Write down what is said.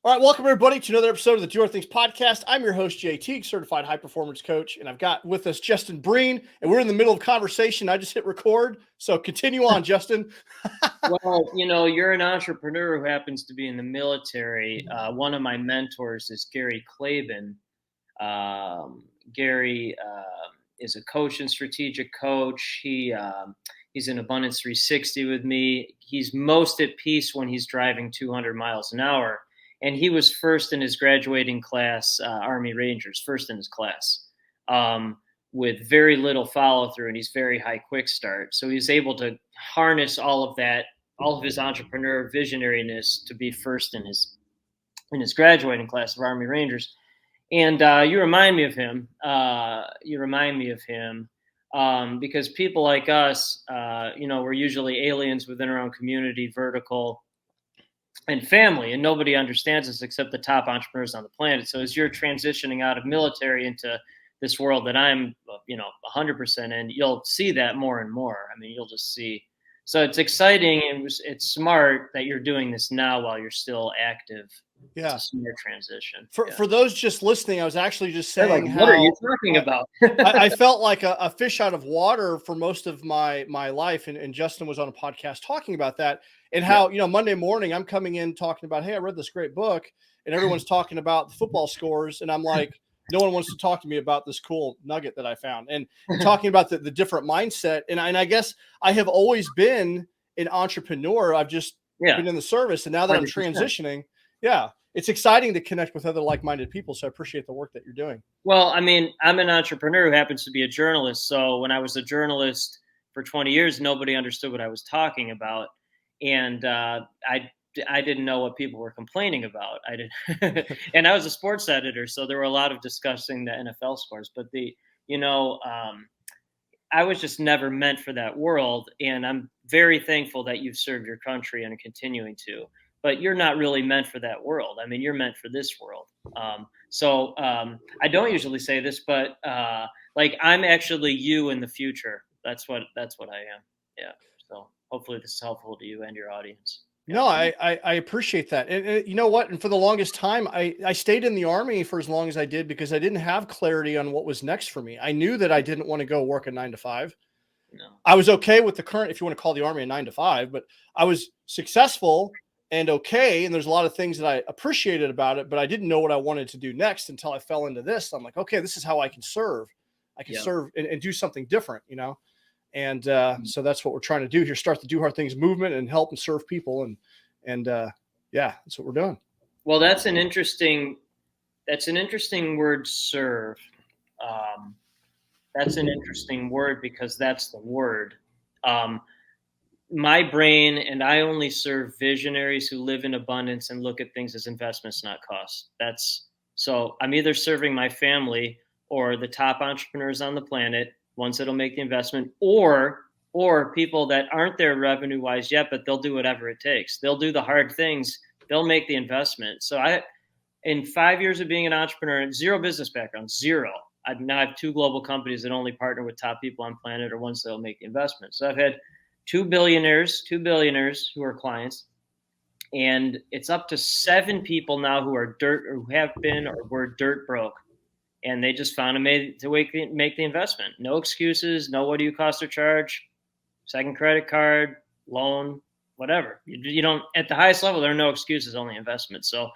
All right, welcome everybody to another episode of the Do Our Things podcast. I'm your host, Jay Teague, certified high performance coach, and I've got with us Justin Breen, and we're in the middle of conversation. I just hit record, so continue on, Justin. Well, you're an entrepreneur who happens to be in the military. One of my mentors is Gary Klaben. Gary is a coach and strategic coach. He's in Abundance 360 with me. He's most at peace when he's driving 200 miles an hour. And he was first in his graduating class, Army Rangers, first in his class, with very little follow through, and he's very high quick start. So he's able to harness all of that, all of his entrepreneur visionariness to be first in his graduating class of Army Rangers. And you remind me of him. Because people like us, we're usually aliens within our own community, vertical, and family, and nobody understands us except the top entrepreneurs on the planet. So as you're transitioning out of military into this world that I'm, 100% in, you'll see that more and more. I mean, you'll just see. So it's exciting and it's smart that you're doing this now while you're still active. Yeah. It's a smart transition. For those just listening, I was actually just saying, what are you talking about? I felt like a fish out of water for most of my life, and Justin was on a podcast talking about that, and how Monday morning I'm coming in talking about, hey, I read this great book, and everyone's talking about the football scores, and I'm like, no one wants to talk to me about this cool nugget that I found, and talking about the different mindset, and I guess I have always been an entrepreneur. I've just been in the service, and now that 100%. I'm transitioning. Yeah, it's exciting to connect with other like-minded people. So I appreciate the work that you're doing. Well, I mean, I'm an entrepreneur who happens to be a journalist. So when I was a journalist for 20 years, nobody understood what I was talking about. And I didn't know what people were complaining about. And I was a sports editor. So there were a lot of discussing the NFL scores, but I was just never meant for that world. And I'm very thankful that you've served your country and are continuing to. But you're not really meant for that world. I mean, you're meant for this world. I don't usually say this, but I'm actually you in the future. That's what I am. Yeah. So hopefully this is helpful to you and your audience. Yeah. No, I appreciate that. And you know what? And for the longest time, I stayed in the Army for as long as I did because I didn't have clarity on what was next for me. I knew that I didn't want to go work a 9 to 5. No. I was okay with the current, if you want to call the Army a 9 to 5, but I was successful and okay. And there's a lot of things that I appreciated about it, but I didn't know what I wanted to do next until I fell into this. I'm like, okay, this is how I can serve. I can serve and do something different, And so that's what we're trying to do here. Start the Do Hard Things movement and help and serve people. And that's what we're doing. Well, that's an interesting word, serve. That's an interesting word because that's the word. My brain, and I only serve visionaries who live in abundance and look at things as investments, not costs. So I'm either serving my family or the top entrepreneurs on the planet, ones that'll make the investment, or people that aren't there revenue wise yet, but they'll do whatever it takes. They'll do the hard things. They'll make the investment. So in 5 years of being an entrepreneur, zero business background, zero. I have 2 global companies that only partner with top people on planet or ones that'll make the investment. So I've had 2 billionaires who are clients, and it's up to 7 people now who are who have been or were dirt broke, and they just found a way to make the investment. No excuses. No, what do you cost or charge? Second credit card, loan, whatever. You don't, at the highest level, there are no excuses, only investments. So